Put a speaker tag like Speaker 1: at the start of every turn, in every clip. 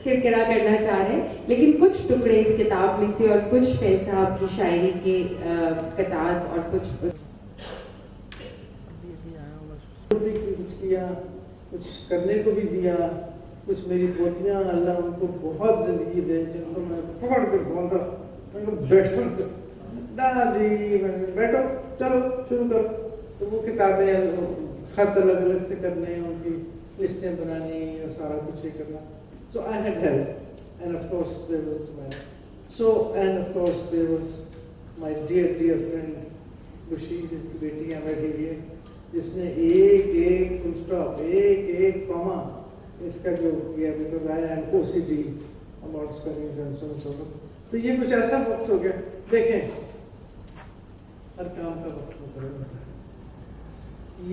Speaker 1: کرکرا کرنا چاہ رہے ہیں، لیکن کچھ ٹکڑے اس کتاب میں سے اور کچھ فیض صاحب کی شاعری کے قطعات اور کچھ
Speaker 2: کچھ کیا، کچھ کرنے کو بھی دیا، کچھ میری پوتیاں اللہ ان کو بہت زندگی دے، جن کو میں پکڑ کے بولتا میں کو بیٹھو دادی بیٹھو چلو شروع کرو، تو وہ کتابیں خط الگ الگ سے کرنے، ان کی لسٹیں بنانی اور سارا کچھ یہ کرنا. So I had help, and of course there was my dear friend Bashir کی بیٹی یہاں بیٹھی ہوئی ہے، جس نے ایک ایک فل اسٹاپ، ایک ایک کاما اس کا جو کیا، because I'm O C D about spellings and so so. تو یہ کچھ ایسا وقت ہو گیا. دیکھیں ہر کام کا وقت مقرر ہوتا ہے،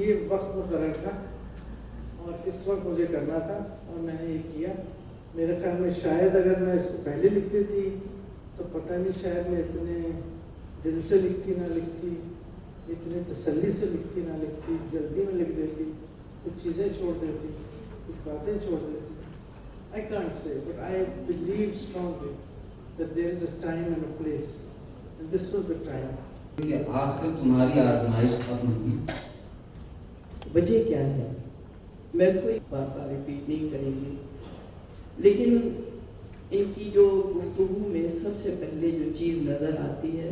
Speaker 2: یہ وقت مقرر تھا اور اس وقت مجھے کرنا تھا اور میں نے یہ کیا. میرے خیال میں شاید اگر میں اس کو پہلے لکھتی تھی تو پتہ نہیں شاید میں اتنے دل سے لکھتی نہ لکھتی، اتنی تسلی سے لکھتی نہ لکھتی، جلدی میں لکھ دیتی، کچھ چیزیں چھوڑ دیتی، کچھ باتیں چھوڑ دیتی. I can't say, but I believe strongly that there is a time and a place, and this was the time.
Speaker 3: کہ آخر تمہاری آزمائش ختم ہوئی.
Speaker 4: وجہ کیا ہے میں اس کو ایک بار بار ریپیٹ نہیں کریں گی، لیکن ان کی جو گفتگو میں سب سے پہلے جو چیز نظر آتی ہے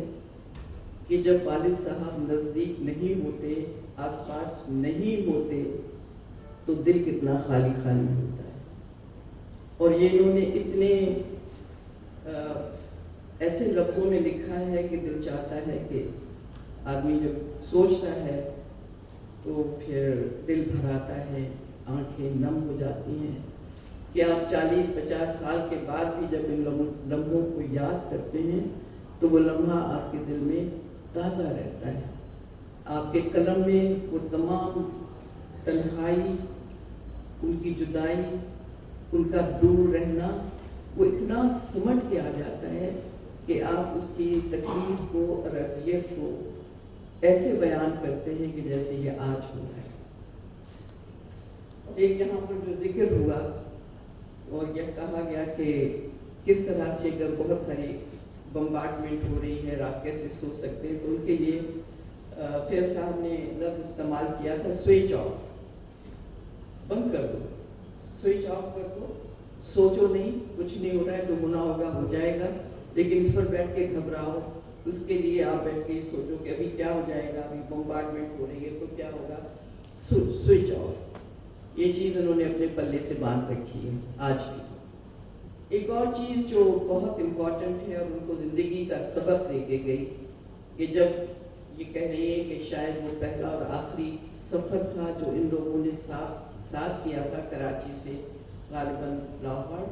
Speaker 4: کہ جب والد صاحب نزدیک نہیں ہوتے، آس پاس نہیں ہوتے، تو دل کتنا خالی خالی ہوتا ہے. اور یہ انہوں نے اتنے ایسے لفظوں میں لکھا ہے کہ دل چاہتا ہے کہ آدمی جب سوچتا ہے تو پھر دل بھر آتا ہے، آنکھیں نم ہو جاتی ہیں کہ آپ 40-50 سال کے بعد بھی جب ان لمحوں کو یاد کرتے ہیں تو وہ لمحہ آپ کے دل میں تازہ رہتا ہے. آپ کے قلم میں وہ تمام تنہائی، ان کی جدائی، ان کا دور رہنا، وہ اتنا سمٹ کے آ جاتا ہے کہ آپ اس کی تکلیف کو اور اذیت کو ایسے بیان کرتے ہیں کہ جیسے یہ آج ہو رہا ہے. ایک یہاں پر جو ذکر ہوا اور یہ کہا گیا کہ کس طرح سے اگر بہت ساری بمبارڈمنٹ ہو رہی ہے آپ کیسے سو سکتے ہیں، تو ان کے لیے فیض صاحب نے لفظ استعمال کیا تھا سوئچ آف. بند کر دو، سوئچ آف کر دو، سوچو نہیں، کچھ نہیں ہو رہا ہے، جو ہونا ہوگا ہو جائے گا، لیکن اس پر بیٹھ کے گھبراؤ اس کے لیے آپ بیٹھ کے سوچو کہ ابھی کیا ہو جائے گا، ابھی بمبارڈمنٹ ہو رہی ہے تو کیا ہوگا. سوئچ آف، یہ چیز انہوں نے اپنے پلے سے باندھ رکھی ہے آج بھی. ایک اور چیز جو بہت امپورٹنٹ ہے اور ان کو زندگی کا سبق دے کے گئی کہ جب یہ کہہ رہی ہے کہ شاید وہ پہلا اور آخری سفر تھا جو ان لوگوں نے ساتھ کیا تھا کراچی سے غالباً لاہور،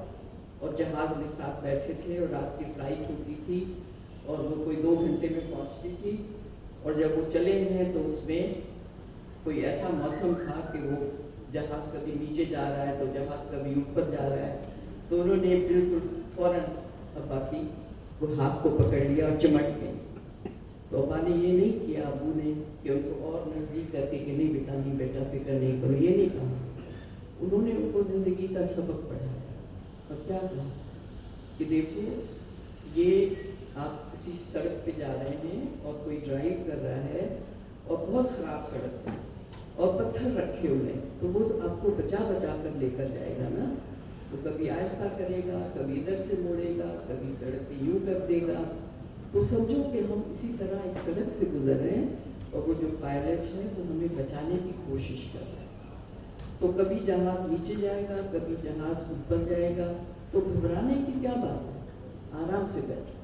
Speaker 4: اور جہاز میں ساتھ بیٹھے تھے اور رات کی فلائٹ ہوتی تھی اور وہ کوئی 2 گھنٹے میں پہنچتی تھی، اور جب وہ چلے ہیں تو اس میں کوئی ایسا موسم تھا کہ وہ جہاز کبھی نیچے جا رہا ہے تو جہاز کبھی اوپر جا رہا ہے، تو انہوں نے بالکل فوراً ابا کی وہ ہاتھ کو پکڑ لیا اور چمٹ گئے. تو ابا نے یہ نہیں کیا، ابو نے کہ ان کو اور نزدیک کر کے کہ نہیں بیٹا نہیں، بیٹا فکر نہیں کرو، یہ نہیں کہا. انہوں نے ان کو زندگی کا سبق پڑھایا اور کیا کہا کہ دیکھو یہ آپ کسی سڑک پہ جا رہے ہیں اور کوئی ڈرائیو کر رہا ہے اور بہت خراب سڑک ہے اور پتھر رکھے ہوئے ہیں، تو وہ آپ کو بچا بچا کر لے کر جائے گا نا. تو کبھی آہستہ کرے گا، کبھی ادھر سے موڑے گا، کبھی سڑک پہ یوں کر دے گا. تو سمجھو کہ ہم اسی طرح ایک سڑک سے گزر رہے ہیں اور وہ جو پائلٹ ہے وہ ہمیں بچانے کی کوشش کر رہا ہے. تو کبھی جہاز نیچے جائے گا، کبھی جہاز اوپر جائے گا، تو گھبرانے کی کیا بات ہے، آرام سے بیٹھو.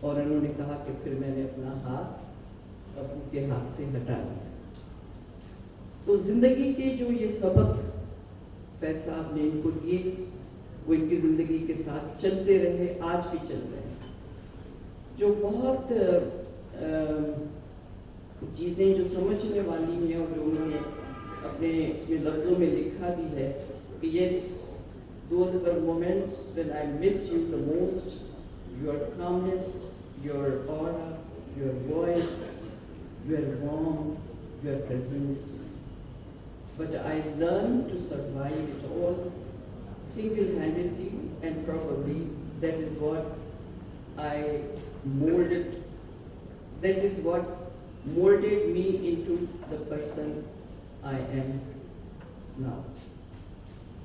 Speaker 4: اور انہوں نے کہا کہ پھر میں نے اپنا ہاتھ ابو کے ہاتھ سے ہٹا لیا. تو زندگی کے جو یہ سبق فیض صاحب نے ان کو دیے وہ ان کی زندگی کے ساتھ چلتے رہے، آج بھی چل رہے ہیں. جو بہت چیزیں جو سمجھنے والی ہیں اور جو انہوں نے اپنے اس میں لفظوں میں لکھا بھی ہے کہ یس those were moments when I missed you the most, your calmness, your aura, your voice, your warmth, your presence. But I learned to survive it all single-handedly. that is what I molded, that is what molded me into the person I am now.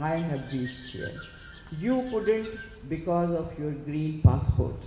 Speaker 4: I have reached here. You couldn't because of your green passport.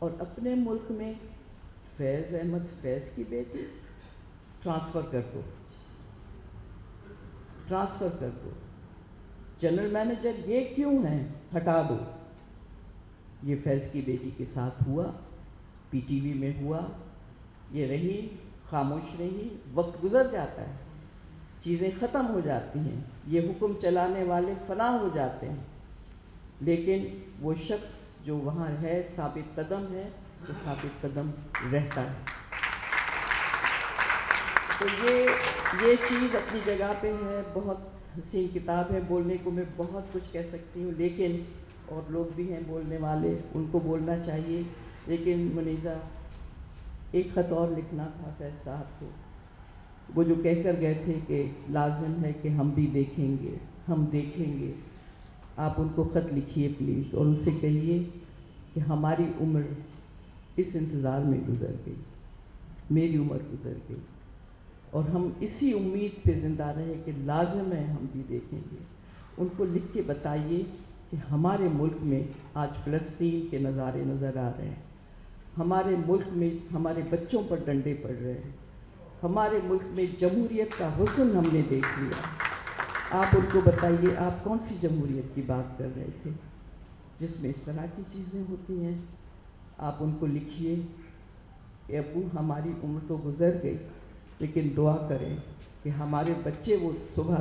Speaker 4: اور اپنے ملک میں فیض احمد فیض کی بیٹی transfer کر دو. General manager یہ کیوں ہیں, ہٹا دو. یہ فیض کی بیٹی کے ساتھ ہوا, پی ٹی وی میں ہوا, یہ رہی, خاموش رہی. وقت گزر جاتا ہے, چیزیں ختم ہو جاتی ہیں, یہ حکم چلانے والے فنا ہو جاتے ہیں, لیکن وہ شخص جو وہاں ہے ثابت قدم ہے, وہ ثابت قدم رہتا ہے. تو یہ چیز اپنی جگہ پہ ہے. بہت حسین کتاب ہے, بولنے کو میں بہت کچھ کہہ سکتی ہوں, لیکن اور لوگ بھی ہیں بولنے والے, ان کو بولنا چاہیے. لیکن منیزہ, ایک خط اور لکھنا تھا فیض صاحب کو. وہ جو کہہ کر گئے تھے کہ لازم ہے کہ ہم بھی دیکھیں گے. آپ ان کو خط لکھیے پلیز, اور ان سے کہیے کہ ہماری عمر اس انتظار میں گزر گئی, میری عمر گزر گئی, اور ہم اسی امید پہ زندہ رہے کہ لازم ہے ہم بھی دیکھیں گے. ان کو لکھ کے بتائیے کہ ہمارے ملک میں آج فلسطین کے نظارے نظر آ رہے ہیں, ہمارے ملک میں ہمارے بچوں پر ڈنڈے پڑ رہے ہیں, ہمارے ملک میں جمہوریت کا حسن ہم نے دیکھ لیا. آپ ان کو بتائیے آپ کون سی جمہوریت کی بات کر رہے تھے جس میں اس طرح کی چیزیں ہوتی ہیں. آپ ان کو لکھیے کہ ابو ہماری عمر تو گزر گئی, لیکن دعا کریں کہ ہمارے بچے وہ صبح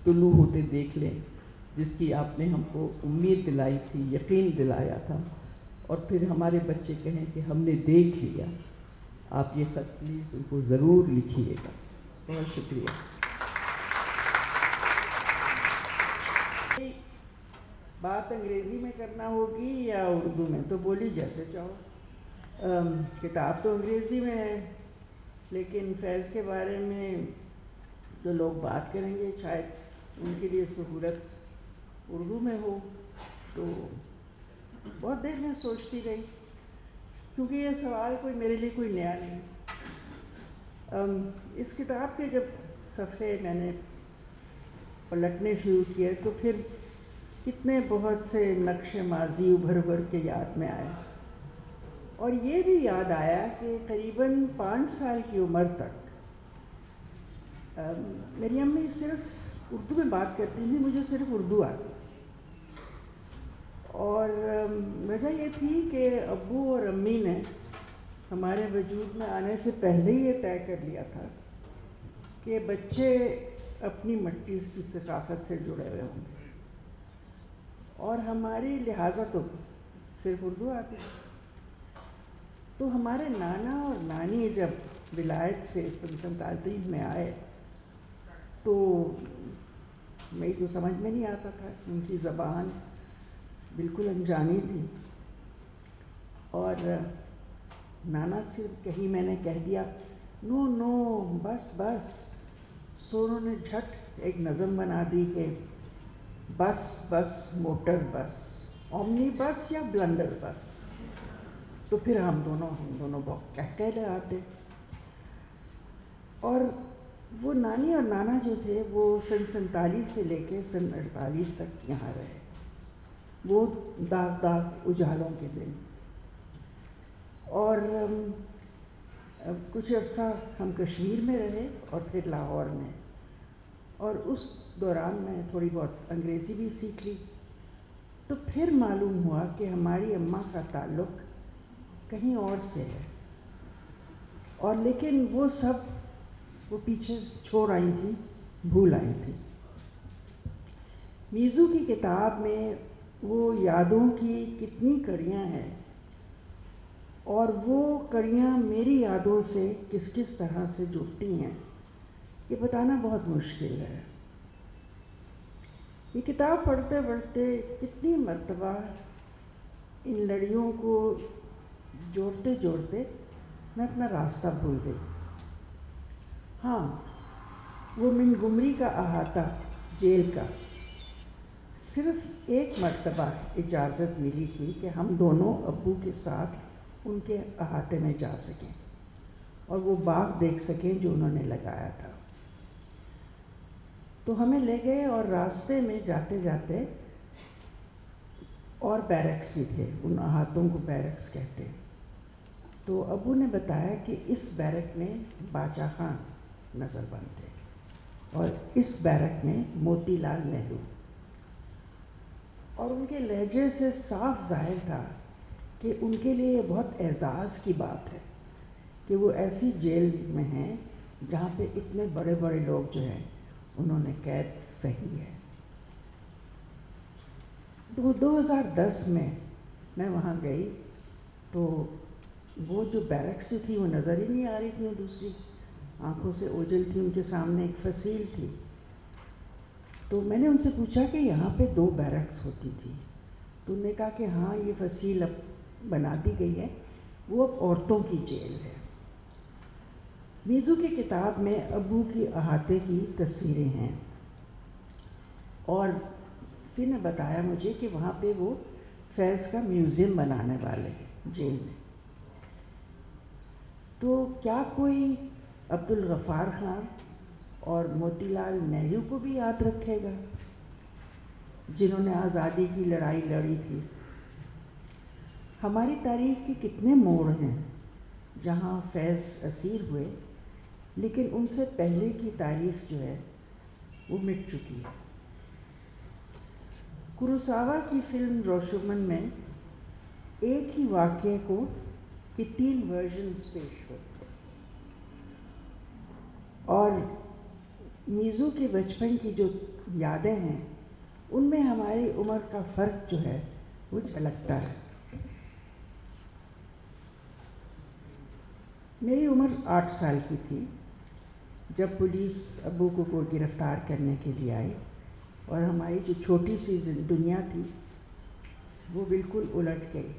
Speaker 4: طلوع ہوتے دیکھ لیں جس کی آپ نے ہم کو امید دلائی تھی, یقین دلایا تھا, اور پھر ہمارے بچے کہیں کہ ہم نے دیکھ لیا. آپ یہ خط پلیز ان کو ضرور لکھیے گا. بہت شکریہ.
Speaker 5: بات انگریزی میں کرنا ہوگی یا اردو میں, تو بولی جیسے چاہو. کتاب تو انگریزی میں ہے, لیکن فیض کے بارے میں جو لوگ بات کریں گے شاید ان کے لیے سہولت اردو میں ہو. تو بہت دیر میں سوچتی رہی, کیونکہ یہ سوال میرے لیے کوئی نیا نہیں. اس کتاب کے جب صفحے میں نے پلٹنے شروع کیے تو پھر کتنے بہت سے نقش ماضی ابھر کے یاد میں آئے, اور یہ بھی یاد آیا کہ قریباً 5 سال کی عمر تک میری امی صرف اردو میں بات کرتی تھیں, مجھے صرف اردو آتی. اور وجہ یہ تھی کہ ابو اور امی نے ہمارے وجود میں آنے سے پہلے ہی یہ طے کر لیا تھا کہ بچے اپنی مٹی کی ثقافت سے جڑے ہوئے ہوں گے, اور ہماری لہٰذا تو صرف اردو آتی. تو ہمارے نانا اور نانی جب ولایت سے 1947 میں آئے تو میری تو سمجھ میں نہیں آتا تھا, ان کی زبان بالکل انجانی تھی. اور نانا صرف کہیں میں نے کہہ دیا نو نو بس بس, تو انہوں نے جھٹ ایک نظم بنا دی کہ بس بس موٹر بس, اومنی بس یا بلنڈر بس. تو پھر ہم دونوں کہہ لگاتے. اور وہ نانی اور نانا جو تھے وہ سن 47 سے لے کے سن 48 تک یہاں رہے. وہ داغ اجالوں کے دن. اور کچھ عرصہ ہم کشمیر میں رہے اور پھر لاہور میں, اور اس دوران میں تھوڑی بہت انگریزی بھی سیکھ لی. تو پھر معلوم ہوا کہ ہماری اماں کا تعلق کہیں اور سے ہے, اور لیکن وہ سب وہ پیچھے چھوڑ آئی تھی, بھول آئی تھی. میزو کی کتاب میں وہ یادوں کی کتنی کڑیاں ہیں, اور وہ کڑیاں میری یادوں سے کس کس طرح سے جڑتی ہیں یہ بتانا بہت مشکل ہے. یہ کتاب پڑھتے پڑھتے کتنی مرتبہ ان لڑیوں کو جوڑتے جوڑتے میں اپنا راستہ بھول گئی. ہاں, وہ منگمری کا احاطہ جیل کا صرف ایک مرتبہ اجازت ملی تھی کہ ہم دونوں ابو کے ساتھ ان کے احاطے میں جا سکیں اور وہ باغ دیکھ سکیں جو انہوں نے لگایا تھا. تو ہمیں لے گئے, اور راستے میں جاتے جاتے اور بیرکس بھی تھے، ان احاطوں کو بیرکس کہتے ہیں۔ تو ابو نے بتایا کہ اس بیرک میں باچا خان نظر بند تھے اور اس بیرک میں موتی لال نہرو، اور ان کے لہجے سے صاف ظاہر تھا کہ ان کے لیے یہ بہت اعزاز کی بات ہے کہ وہ ایسی جیل میں ہیں جہاں پہ اتنے بڑے بڑے لوگ جو ہیں انہوں نے قید سہی ہے۔ تو 2010 میں وہاں گئی تو وہ جو بیرکس تھی وہ نظر ہی نہیں آ رہی تھی، دوسری آنکھوں سے اوجھل تھی، ان کے سامنے ایک فصیل تھی۔ تو میں نے ان سے پوچھا کہ یہاں پہ 2 بیرکس ہوتی تھی، تو انہوں نے کہا کہ ہاں یہ فصیل اب بنا دی گئی ہے، وہ اب عورتوں کی جیل ہے۔ میزو کی کتاب میں ابو کی احاطے کی تصویریں ہیں، اور کسی نے بتایا مجھے کہ وہاں پہ وہ فیض کا میوزیم بنانے والے ہیں جیل میں۔ تو کیا کوئی عبدالغفار خان اور موتی لال نہرو کو بھی یاد رکھے گا، جنہوں نے آزادی کی لڑائی لڑی تھی؟ ہماری تاریخ کے کتنے موڑ ہیں جہاں فیض اسیر ہوئے، لیکن ان سے پہلے کی تاریخ جو ہے وہ مٹ چکی ہے۔ کروساوا کی فلم روشومن میں ایک ہی واقعے کو کہ 3 ورژنز پیش ہوتے ہیں، اور میزو کے بچپن کی جو یادیں ہیں ان میں ہماری عمر کا فرق جو ہے وہ جھلکتا ہے۔ میری عمر 8 سال کی تھی جب پولیس ابو کو گرفتار کرنے کے لیے آئی، اور ہماری جو چھوٹی سی دنیا تھی وہ بالکل الٹ گئی،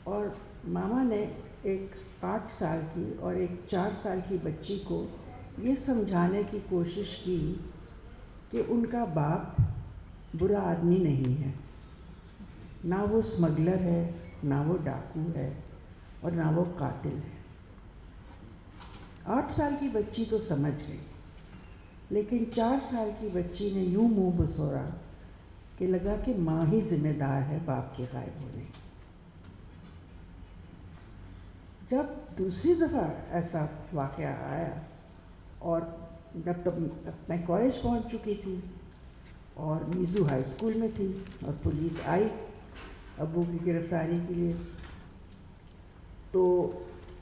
Speaker 5: اور ماما نے ایک 8 سال کی اور ایک 4 سال کی بچی کو یہ سمجھانے کی کوشش کی کہ ان کا باپ برا آدمی نہیں ہے، نہ وہ اسمگلر ہے، نہ وہ ڈاکو ہے، اور نہ وہ قاتل ہے۔ 8 سال کی بچی تو سمجھ گئی، لیکن 4 سال کی بچی نے یوں منہ بسورا کہ لگا کہ ماں ہی ذمہ دار ہے باپ کے غائب ہونے کی۔ جب دوسری دفعہ ایسا واقعہ آیا، اور جب تک میں کالج پہنچ چکی تھی اور میزو ہائی اسکول میں تھی، اور پولیس آئی ابو کی گرفتاری کے لیے، تو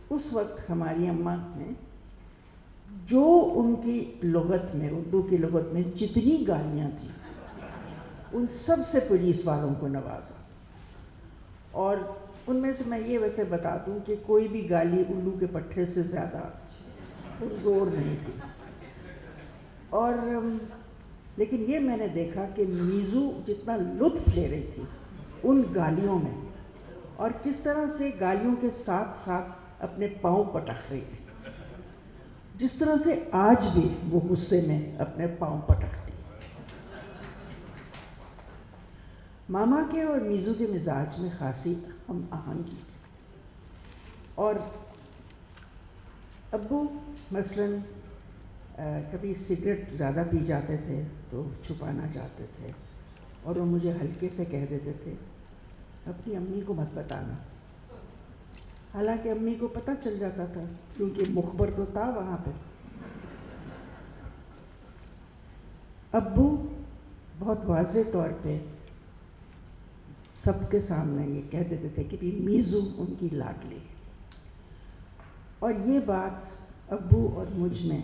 Speaker 5: اس وقت ہماری اماں نے جو ان کی لغت میں، اردو کی لغت میں جتنی گالیاں تھیں ان سب سے پولیس والوں کو نوازا، اور ان میں سے میں یہ ویسے بتا دوں کہ کوئی بھی گالی الو کے پٹھے سے زیادہ زور نہیں تھی۔ اور لیکن یہ میں نے دیکھا کہ میزو جتنا لطف لے رہی تھی ان گالیوں میں، اور کس طرح سے گالیوں کے ساتھ ساتھ اپنے پاؤں پٹک رہی تھی، جس طرح سے آج بھی وہ غصے میں اپنے پاؤں پٹکتی۔ ماما کے اور میزو کے مزاج میں خاصی ہم آہنگی تھی، اور ابو مثلاً کبھی سگریٹ زیادہ پی جاتے تھے تو چھپانا چاہتے تھے، اور وہ مجھے ہلکے سے کہہ دیتے تھے اپنی امی کو مت بتانا، حالانکہ امی کو پتہ چل جاتا تھا کیونکہ مخبر تو تھا وہاں پہ۔ ابو بہت واضح طور پہ سب کے سامنے یہ کہہ دیتے تھے کہ بھی میزو ان کی لاڈلی ہے، اور یہ بات ابو اور مجھ میں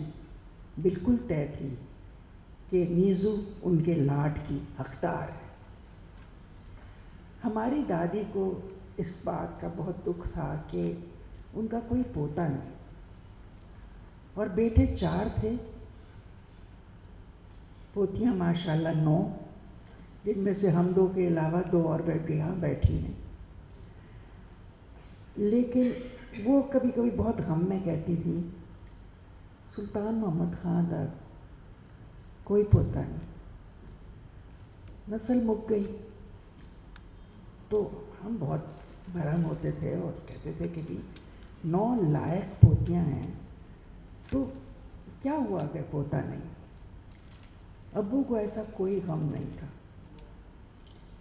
Speaker 5: بالکل طے تھی کہ میزو ان کے لاڈ کی حقدار ہے۔ ہماری دادی کو اس بات کا بہت دکھ تھا کہ ان کا کوئی پوتا نہیں، اور بیٹے 4 تھے، پوتیاں ماشاءاللہ 9، جن میں سے ہم 2 کے علاوہ 2 اور بیٹیاں بیٹھی ہیں۔ لیکن وہ کبھی کبھی بہت غم میں کہتی تھی سلطان محمد خان کا کوئی پوتا نہیں، نسل مک گئی۔ تو ہم بہت بھرم ہوتے تھے اور کہتے تھے کہ 9 لائق پوتیاں ہیں تو کیا ہوا کہ پوتا نہیں؟ ابو کو ایسا کوئی غم نہیں تھا۔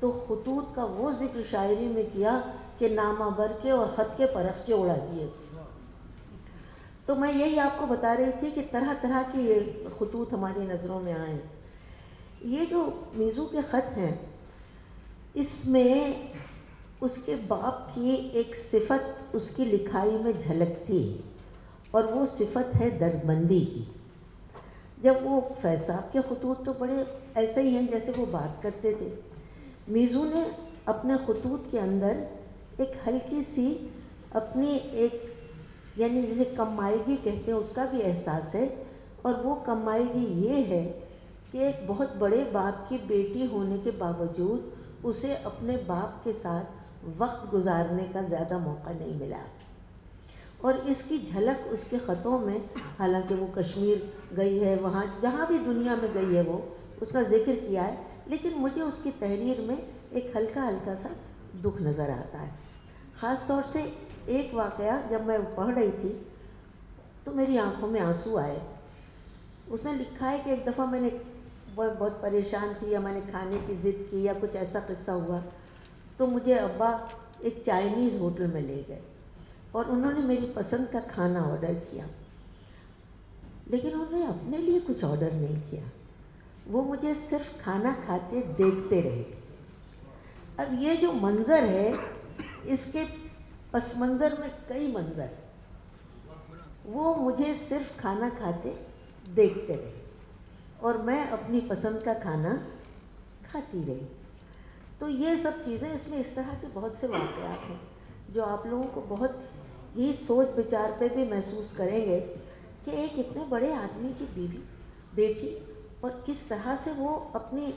Speaker 6: تو خطوط کا وہ ذکر شاعری میں کیا کہ نامہ بر کے اور خط کے پرخچے اڑا دیے. تو میں یہی آپ کو بتا رہی تھی کہ طرح طرح کے یہ خطوط ہماری نظروں میں آئے. یہ جو میزو کے خط ہیں اس میں اس کے باپ کی ایک صفت اس کی لکھائی میں جھلکتی ہے اور وہ صفت ہے دردمندی کی. جب وہ فیض صاحب کے خطوط تو بڑے ایسے ہی ہیں جیسے وہ بات کرتے تھے. میزو نے اپنے خطوط کے اندر ایک ہلکی سی اپنی ایک یعنی جسے کمائیگی کہتے ہیں اس کا بھی احساس ہے. اور وہ کمائیگی یہ ہے کہ ایک بہت بڑے باپ کی بیٹی ہونے کے باوجود اسے اپنے باپ کے ساتھ وقت گزارنے کا زیادہ موقع نہیں ملا. اور اس کی جھلک اس کے خطوں میں، حالانکہ وہ کشمیر گئی ہے، وہاں جہاں بھی دنیا میں گئی ہے وہ اس کا ذکر کیا ہے، لیکن مجھے اس کی تحریر میں ایک ہلکا ہلکا سا دکھ نظر آتا ہے. خاص طور سے ایک واقعہ جب میں پڑھ رہی تھی تو میری آنکھوں میں آنسو آئے. اس نے لکھا ہے کہ ایک دفعہ میں نے بہت پریشان تھی یا میں نے کھانے کی ضد کی یا کچھ ایسا قصہ ہوا تو مجھے ابا ایک چائنیز ہوٹل میں لے گئے اور انہوں نے میری پسند کا کھانا آرڈر کیا، لیکن انہوں نے اپنے لیے کچھ آرڈر نہیں کیا. وہ مجھے صرف کھانا کھاتے دیکھتے رہے. اب یہ جو منظر ہے اس کے پس منظر میں کئی منظر، وہ مجھے صرف کھانا کھاتے دیکھتے رہے اور میں اپنی پسند کا کھانا کھاتی رہی. تو یہ سب چیزیں اس میں اس طرح کے بہت سے واقعات ہیں جو آپ لوگوں کو بہت ہی سوچ بچار پہ بھی محسوس کریں گے کہ ایک اتنے بڑے آدمی کی بیوی بیٹی اور کس طرح سے وہ اپنی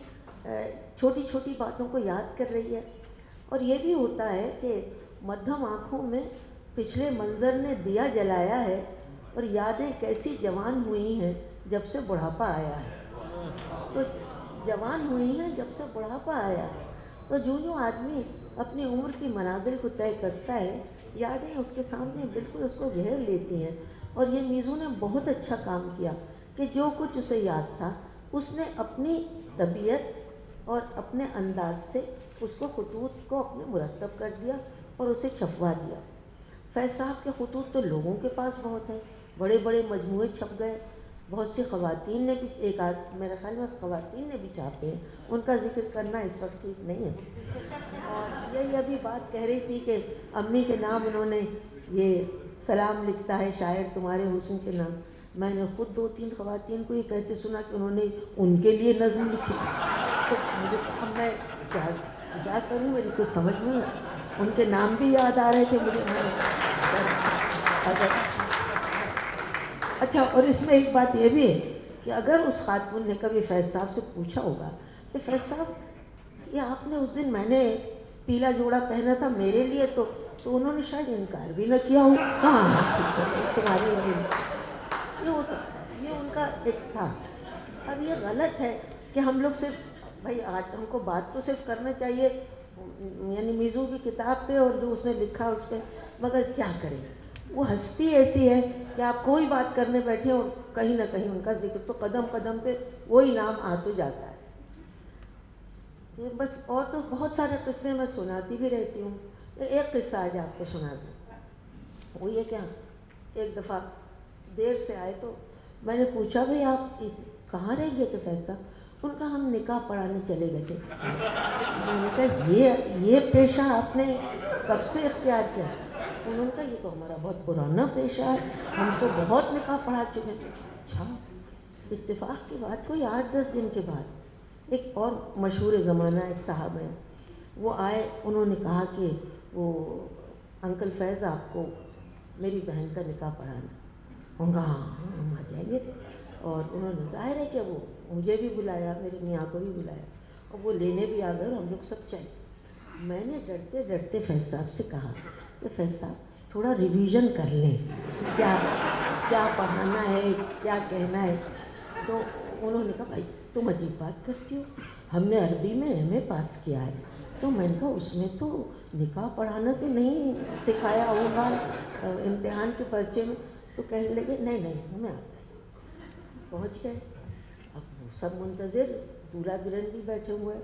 Speaker 6: چھوٹی چھوٹی باتوں کو یاد کر رہی ہے. اور یہ بھی ہوتا ہے کہ مدھم آنکھوں میں پچھلے منظر نے دیا جلایا ہے اور یادیں کیسی جوان ہوئی ہیں جب سے بڑھاپا آیا ہے. تو جوان ہوئی ہیں جب سے بڑھاپا آیا ہے، تو جو آدمی اپنی عمر کی منازل کو طے کرتا ہے یادیں اس کے سامنے بالکل اس کو گھیر لیتی ہیں. اور یہ میزو نے بہت اچھا کام کیا کہ جو کچھ اسے یاد تھا اس نے اپنی طبیعت اور اپنے انداز سے اس کو خطوط کو اپنے مرتب کر دیا اور اسے چھپوا دیا. فیض صاحب کے خطوط تو لوگوں کے پاس بہت ہیں، بڑے بڑے مجموعے چھپ گئے. بہت سی خواتین نے بھی میرے خیال میں خواتین نے بھی چھاپے ہیں، ان کا ذکر کرنا اس وقت ٹھیک نہیں ہے. اور یہی ابھی بات کہہ رہی تھی کہ امی کے نام انہوں نے یہ سلام لکھتا ہے شاعر تمہارے حسن کے نام. میں نے خود 2-3 خواتین کو یہ کہتے سنا کہ انہوں نے ان کے لیے نظم لکھی. تو مجھے اب میں کیا کروں، میری کچھ سمجھ میں ان کے نام بھی یاد آ رہے تھے مجھے. اچھا، اور اس میں ایک بات یہ بھی ہے کہ اگر اس خاتون نے کبھی فیض صاحب سے پوچھا ہوگا کہ فیض صاحب یہ آپ نے اس دن میں نے پیلا جوڑا پہنا تھا میرے لیے، تو انہوں نے شاید انکار بھی نہ کیا ہو. ہاں تمہاری یہ ہو سکتا ہے، یہ ان کا ایک تھا. اب یہ غلط ہے کہ ہم لوگ صرف بھائی آج ہم کو بات تو صرف کرنا چاہیے یعنی میزو کی کتاب پہ اور جو اس نے لکھا اس پہ، مگر کیا کریں وہ ہستی ایسی ہے کہ آپ کوئی بات کرنے بیٹھے اور کہیں نہ کہیں ان کا ذکر تو قدم قدم پہ وہی نام آ تو جاتا ہے. یہ بس، اور تو بہت سارے قصے میں سناتی بھی رہتی ہوں. ایک قصہ آج آپ کو سنا دوں. وہ یہ کیا، ایک دفعہ دیر سے آئے تو میں نے پوچھا بھائی آپ کہاں رہ گئے تھے فیض صاحب؟ ان کا ہم نکاح پڑھانے چلے گئے تھے. میں نے کہا یہ پیشہ آپ نے کب سے اختیار کیا؟ انہوں نے کہا یہ تو ہمارا بہت پرانا پیشہ ہے، ہم تو بہت نکاح پڑھا چکے ہیں. اچھا. اتفاق کی بات کوئی 8-10 دن کے بعد ایک اور مشہور زمانہ ایک صاحب ہیں، وہ آئے. انہوں نے کہا کہ وہ انکل فیض آپ کو میری بہن کا نکاح پڑھانا. انہوں نے کہا ہاں ہم آ جائیں گے. اور انہوں نے ظاہر ہے کہ وہ مجھے بھی بلایا، میری میاں کو بھی بلایا اور وہ لینے بھی آ گئے اور ہم لوگ سب چلے. میں نے ڈرتے ڈرتے فیض صاحب سے کہا کہ فیض صاحب تھوڑا ریویژن کر لیں، کیا پڑھانا ہے، کیا کہنا ہے. تو انہوں نے کہا بھائی تم عجیب بات کرتی ہو، ہم نے عربی میں ایم اے پاس کیا ہے. تو میں نے کہا اس میں تو نکاح پڑھانا تو نہیں سکھایا ہوگا امتحان کے پرچے میں. تو کہنے لگے نہیں ہمیں آتا ہے. پہنچ گئے. اب وہ سب منتظر، دولہا دلہن بھی بیٹھے ہوئے ہیں.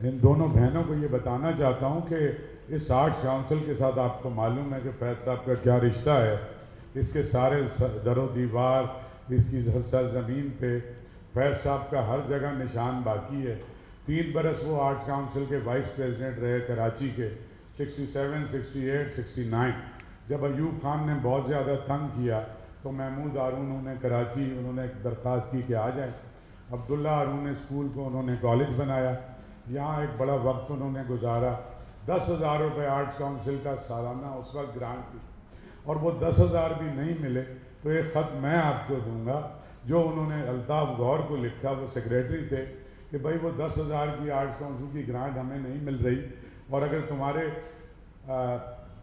Speaker 7: ان دونوں بہنوں کو یہ بتانا چاہتا ہوں کہ اس آرٹس کونسل کے ساتھ آپ کو معلوم ہے کہ فیض صاحب کا کیا رشتہ ہے. اس کے سارے در و دیوار، اس کی سرزمین پہ فیض صاحب کا ہر جگہ نشان باقی ہے. 3 برس وہ آرٹس کونسل کے وائس پریزیڈنٹ رہے کراچی کے، 67، 68، 69. جب ایوب خان نے بہت زیادہ تنگ کیا تو محمود ہارون نے کراچی انہوں نے ایک درخواست کی کہ آ جائیں. عبداللہ ہارون نے اسکول کو انہوں نے کالج بنایا، یہاں ایک بڑا وقت انہوں نے گزارا. 10,000 روپے آرٹس کونسل کا سالانہ اس وقت گرانٹ تھی، اور وہ 10,000 بھی نہیں ملے تو ایک خط میں آپ کو دوں گا جو انہوں نے الطاف غور کو لکھا، وہ سیکریٹری تھے، کہ بھائی وہ 10,000 کی آرٹس کونسل کی گرانٹ ہمیں نہیں مل رہی، اور اگر تمہارے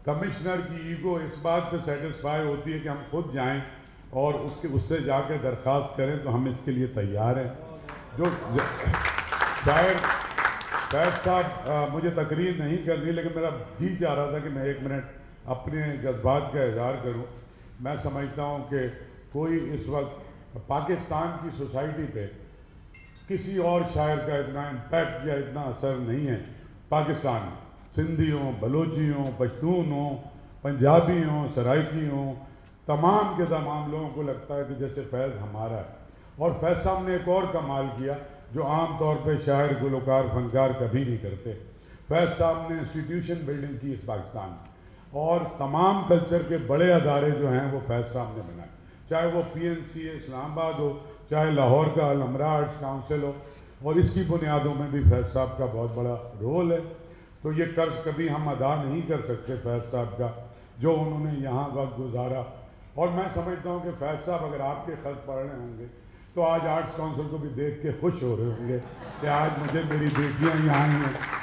Speaker 7: کمشنر کی ایگو اس بات پہ سیٹسفائی ہوتی ہے کہ ہم خود جائیں اور اس سے جا کے درخواست کریں تو ہم اس کے لیے تیار ہیں. جو شاید فیض صاحب مجھے تقریر نہیں کرنی، لیکن میرا جی چاہ رہا تھا کہ میں 1 منٹ اپنے جذبات کا اظہار کروں. میں سمجھتا ہوں کہ کوئی اس وقت پاکستان کی سوسائٹی پہ کسی اور شاعر کا اتنا امپیکٹ یا اتنا اثر نہیں ہے پاکستان میں. سندھی ہوں، بلوچی ہوں، پشتون ہوں، پنجابی ہوں، سرائکی ہوں، تمام کے تمام لوگوں کو لگتا ہے کہ جیسے فیض ہمارا ہے. اور فیض صاحب نے ایک اور کمال کیا جو عام طور پہ شاعر، گلوکار، فنکار کبھی نہیں کرتے. فیض صاحب نے انسٹیٹیوشن بلڈنگ کی اس پاکستان میں، اور تمام کلچر کے بڑے ادارے جو ہیں وہ فیض صاحب نے بنائے، چاہے وہ PNC اسلام آباد ہو، چاہے لاہور کا الحمرا آرٹس کونسل ہو، اور اس کی بنیادوں میں بھی فیض صاحب کا بہت بڑا رول ہے. تو یہ قرض کبھی ہم ادا نہیں کر سکتے فیض صاحب کا جو انہوں نے یہاں وقت گزارا. اور میں سمجھتا ہوں کہ فیض صاحب اگر آپ کے خط پڑھ رہے ہوں گے تو آج آرٹس کونسل کو بھی دیکھ کے خوش ہو رہے ہوں گے کہ آج مجھے میری بیٹیاں یہاں آئی ہیں.